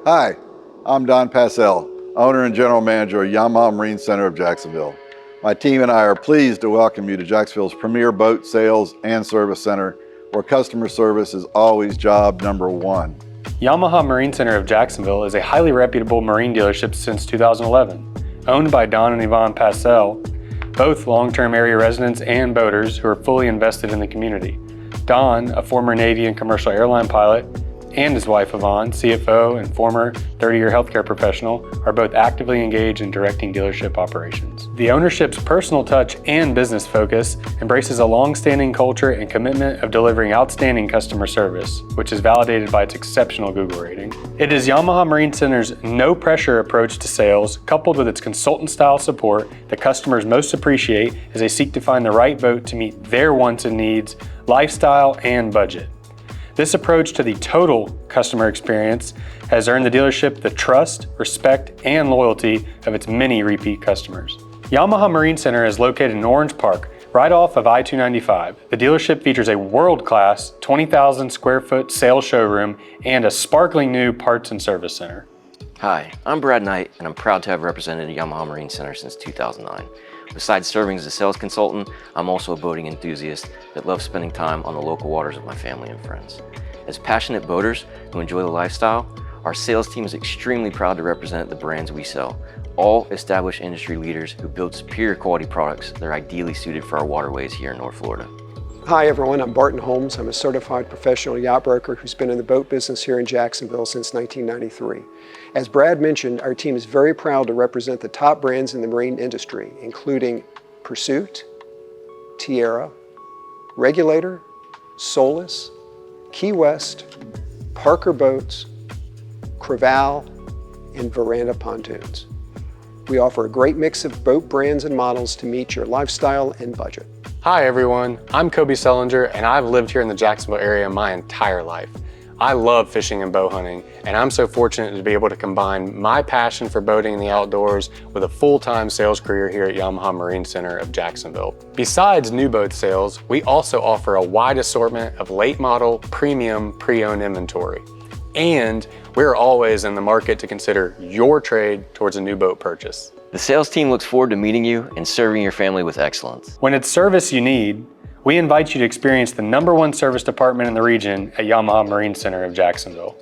Hi, I'm Don Passell, owner and general manager of Yamaha Marine Center of Jacksonville. My team and I are pleased to welcome you to Jacksonville's premier boat sales and service center, where customer service is always job number one. Yamaha Marine Center of Jacksonville is a highly reputable marine dealership since 2011. Owned by Don and Yvonne Passell, both long-term area residents and boaters who are fully invested in the community. Don, a former Navy and commercial airline pilot, and his wife Yvonne, CFO and former 30-year healthcare professional, are both actively engaged in directing dealership operations. The ownership's personal touch and business focus embraces a long-standing culture and commitment of delivering outstanding customer service, which is validated by its exceptional Google rating. It is Yamaha Marine Center's no-pressure approach to sales, coupled with its consultant-style support, that customers most appreciate as they seek to find the right boat to meet their wants and needs, lifestyle, and budget. This approach to the total customer experience has earned the dealership the trust, respect, and loyalty of its many repeat customers. Yamaha Marine Center is located in Orange Park, right off of I-295. The dealership features a world-class 20,000 square foot sales showroom and a sparkling new parts and service center. Hi, I'm Brad Knight, and I'm proud to have represented Yamaha Marine Center since 2009. Besides serving as a sales consultant, I'm also a boating enthusiast that loves spending time on the local waters with my family and friends. As passionate boaters who enjoy the lifestyle, our sales team is extremely proud to represent the brands we sell, all established industry leaders who build superior quality products that are ideally suited for our waterways here in North Florida. Hi everyone, I'm Barton Holmes. I'm a certified professional yacht broker who's been in the boat business here in Jacksonville since 1993. As Brad mentioned, our team is very proud to represent the top brands in the marine industry, including Pursuit, Tierra, Regulator, Solus, Key West, Parker Boats, Creval, and Veranda Pontoons. We offer a great mix of boat brands and models to meet your lifestyle and budget. Hi everyone, I'm Kobe Sellinger, and I've lived here in the Jacksonville area my entire life. I love fishing and bow hunting, and I'm so fortunate to be able to combine my passion for boating in the outdoors with a full-time sales career here at Yamaha Marine Center of Jacksonville. Besides new boat sales, we also offer a wide assortment of late model, premium, pre-owned inventory. And we're always in the market to consider your trade towards a new boat purchase. The sales team looks forward to meeting you and serving your family with excellence. When it's service you need, we invite you to experience the #1 service department in the region at Yamaha Marine Center of Jacksonville.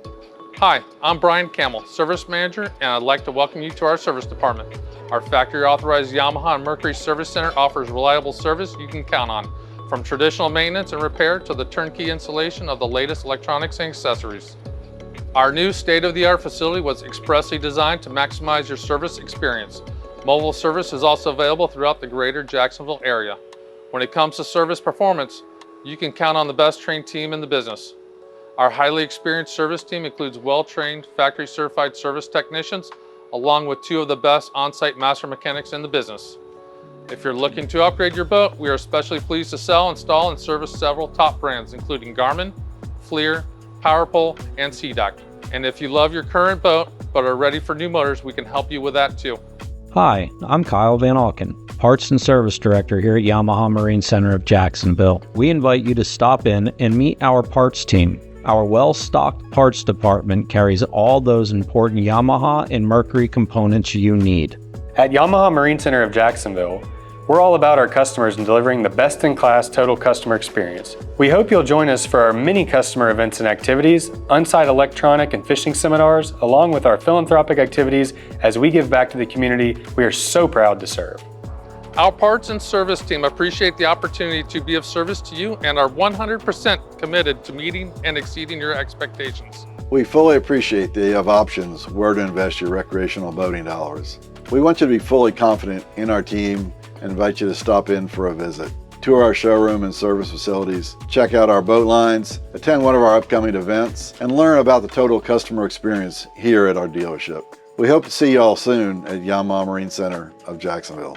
Hi, I'm Brian Campbell, Service Manager, and I'd like to welcome you to our service department. Our factory-authorized Yamaha and Mercury Service Center offers reliable service you can count on, from traditional maintenance and repair to the turnkey installation of the latest electronics and accessories. Our new state-of-the-art facility was expressly designed to maximize your service experience. Mobile service is also available throughout the greater Jacksonville area. When it comes to service performance, you can count on the best trained team in the business. Our highly experienced service team includes well-trained, factory-certified service technicians, along with 2 of the best on-site master mechanics in the business. If you're looking to upgrade your boat, we are especially pleased to sell, install, and service several top brands, including Garmin, Fleer, PowerPole, and SeaDock. And if you love your current boat, but are ready for new motors, we can help you with that too. Hi, I'm Kyle Van Auken, Parts and Service Director here at Yamaha Marine Center of Jacksonville. We invite you to stop in and meet our parts team. Our well-stocked parts department carries all those important Yamaha and Mercury components you need. At Yamaha Marine Center of Jacksonville, we're all about our customers and delivering the best-in-class total customer experience. We hope you'll join us for our many customer events and activities, on-site electronic and fishing seminars, along with our philanthropic activities as we give back to the community we are so proud to serve. Our parts and service team appreciate the opportunity to be of service to you and are 100% committed to meeting and exceeding your expectations. We fully appreciate that you have options where to invest your recreational boating dollars. We want you to be fully confident in our team and invite you to stop in for a visit. Tour our showroom and service facilities, check out our boat lines, attend one of our upcoming events, and learn about the total customer experience here at our dealership. We hope to see you all soon at Yamaha Marine Center of Jacksonville.